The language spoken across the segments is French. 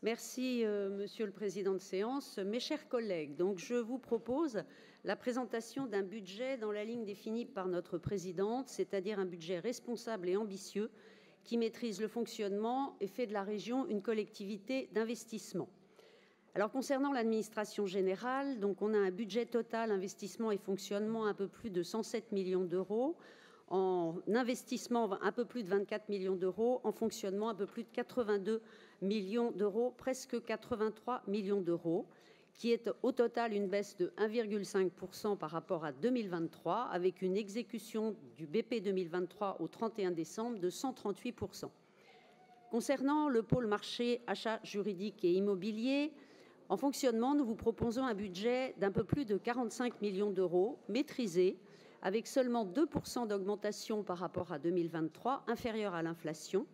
Merci, Monsieur le Président de séance. Mes chers collègues, donc je vous propose la présentation d'un budget dans la ligne définie par notre présidente, c'est-à-dire un budget responsable et ambitieux qui maîtrise le fonctionnement et fait de la région une collectivité d'investissement. Alors concernant l'administration générale, donc on a un budget total investissement et fonctionnement un peu plus de 107 millions d'euros, en investissement un peu plus de 24 millions d'euros, en fonctionnement un peu plus de 82 millions d'euros, presque 83 millions d'euros, qui est au total une baisse de 1,5% par rapport à 2023, avec une exécution du BP 2023 au 31 décembre de 138%. Concernant le pôle marché, achat juridique et immobilier, en fonctionnement, nous vous proposons un budget d'un peu plus de 45 millions d'euros, maîtrisé, avec seulement 2% d'augmentation par rapport à 2023, inférieure à l'inflation,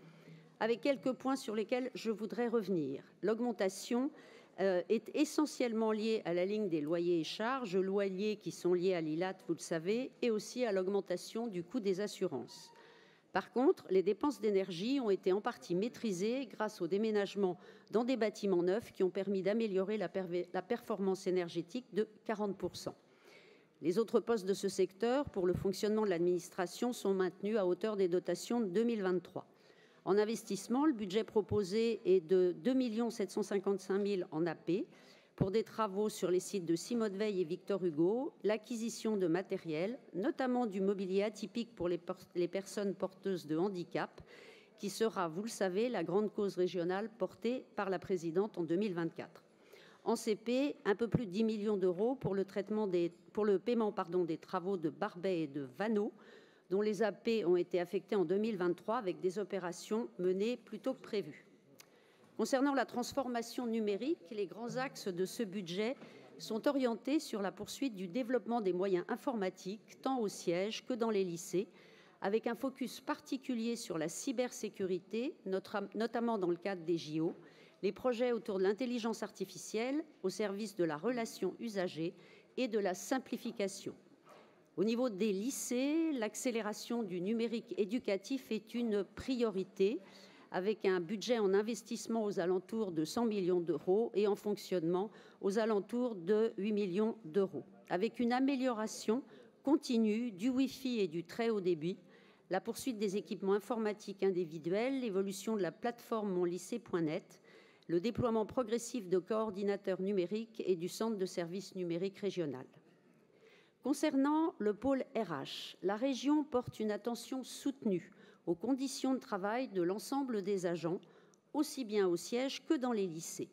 avec quelques points sur lesquels je voudrais revenir. L'augmentation est essentiellement liée à la ligne des loyers et charges, loyers qui sont liés à l'ILAT, vous le savez, et aussi à l'augmentation du coût des assurances. Par contre, les dépenses d'énergie ont été en partie maîtrisées grâce au déménagement dans des bâtiments neufs qui ont permis d'améliorer la performance énergétique de 40%. Les autres postes de ce secteur pour le fonctionnement de l'administration sont maintenus à hauteur des dotations de 2023. En investissement, le budget proposé est de 2 755 000 en AP pour des travaux sur les sites de Simone Veil et Victor Hugo, l'acquisition de matériel, notamment du mobilier atypique pour les personnes porteuses de handicap, qui sera, vous le savez, la grande cause régionale portée par la présidente en 2024. En CP, un peu plus de 10 millions d'euros pour le paiement des travaux de Barbet et de Vanneau, dont les AP ont été affectés en 2023 avec des opérations menées plus tôt que prévu. Concernant la transformation numérique, les grands axes de ce budget sont orientés sur la poursuite du développement des moyens informatiques, tant au siège que dans les lycées, avec un focus particulier sur la cybersécurité, notamment dans le cadre des JO, les projets autour de l'intelligence artificielle au service de la relation usagée et de la simplification. Au niveau des lycées, l'accélération du numérique éducatif est une priorité, avec un budget en investissement aux alentours de 100 millions d'euros et en fonctionnement aux alentours de 8 millions d'euros, avec une amélioration continue du Wi-Fi et du très haut débit, la poursuite des équipements informatiques individuels, l'évolution de la plateforme monlycée.net, le déploiement progressif de coordinateurs numériques et du centre de services numériques régional. Concernant le pôle RH, la région porte une attention soutenue aux conditions de travail de l'ensemble des agents, aussi bien au siège que dans les lycées.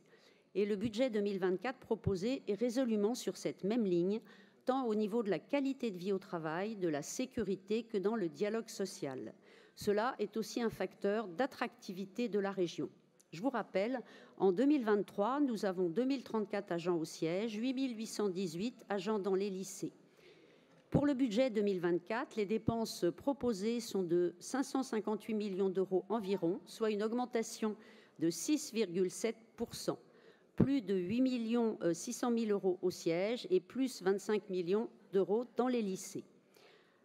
Et le budget 2024 proposé est résolument sur cette même ligne, tant au niveau de la qualité de vie au travail, de la sécurité que dans le dialogue social. Cela est aussi un facteur d'attractivité de la région. Je vous rappelle, en 2023, nous avons 2034 agents au siège, 8818 agents dans les lycées. Pour le budget 2024, les dépenses proposées sont de 558 millions d'euros environ, soit une augmentation de 6,7%, plus de 8 600 000 euros au siège et plus 25 millions d'euros dans les lycées.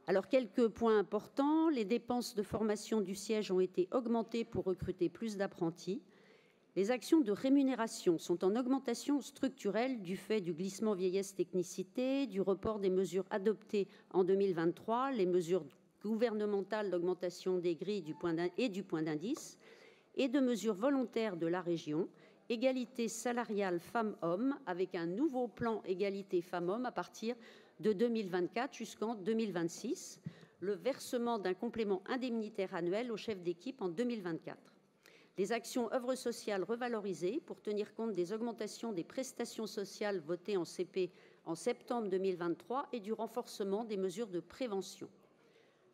Alors, quelques points importants. Les dépenses de formation du siège ont été augmentées pour recruter plus d'apprentis. Les actions de rémunération sont en augmentation structurelle du fait du glissement vieillesse-technicité, du report des mesures adoptées en 2023, les mesures gouvernementales d'augmentation des grilles et du point d'indice, et de mesures volontaires de la région, égalité salariale femmes-hommes, avec un nouveau plan égalité femmes-hommes à partir de 2024 jusqu'en 2026, le versement d'un complément indemnitaire annuel au chef d'équipe en 2024. Les actions œuvres sociales revalorisées pour tenir compte des augmentations des prestations sociales votées en CP en septembre 2023 et du renforcement des mesures de prévention.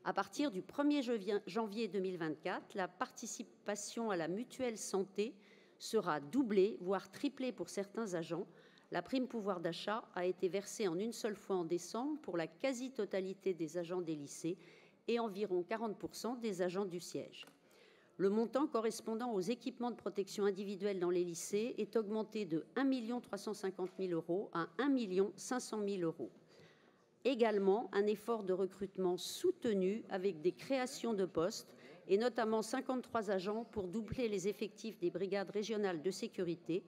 À partir du 1er janvier 2024, la participation à la mutuelle santé sera doublée, voire triplée pour certains agents. La prime pouvoir d'achat a été versée en une seule fois en décembre pour la quasi-totalité des agents des lycées et environ 40% des agents du siège. Le montant correspondant aux équipements de protection individuelle dans les lycées est augmenté de 1 350 000 euros à 1 500 000 euros. Également, un effort de recrutement soutenu avec des créations de postes et notamment 53 agents pour doubler les effectifs des brigades régionales de sécurité,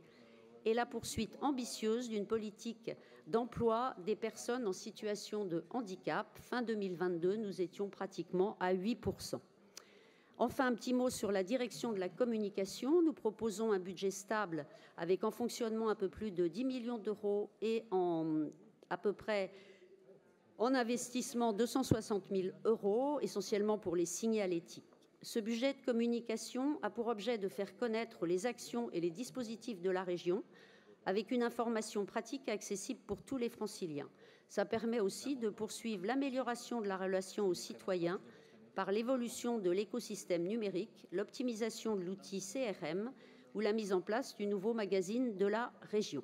et la poursuite ambitieuse d'une politique d'emploi des personnes en situation de handicap. Fin 2022, nous étions pratiquement à 8%. Enfin, un petit mot sur la direction de la communication. Nous proposons un budget stable avec en fonctionnement un peu plus de 10 millions d'euros et à peu près en investissement 260 000 euros, essentiellement pour les signalétiques. Ce budget de communication a pour objet de faire connaître les actions et les dispositifs de la région avec une information pratique et accessible pour tous les franciliens. Ça permet aussi de poursuivre l'amélioration de la relation aux citoyens par l'évolution de l'écosystème numérique, l'optimisation de l'outil CRM ou la mise en place du nouveau magazine de la région.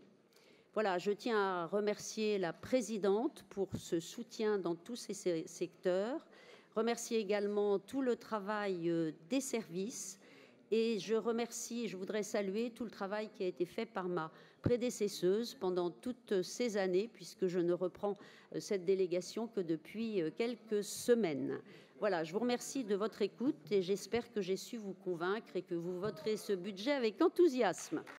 Voilà, je tiens à remercier la présidente pour ce soutien dans tous ces secteurs, remercier également tout le travail des services et je voudrais saluer tout le travail qui a été fait par ma prédécesseuse pendant toutes ces années, puisque je ne reprends cette délégation que depuis quelques semaines. Voilà, je vous remercie de votre écoute et j'espère que j'ai su vous convaincre et que vous voterez ce budget avec enthousiasme.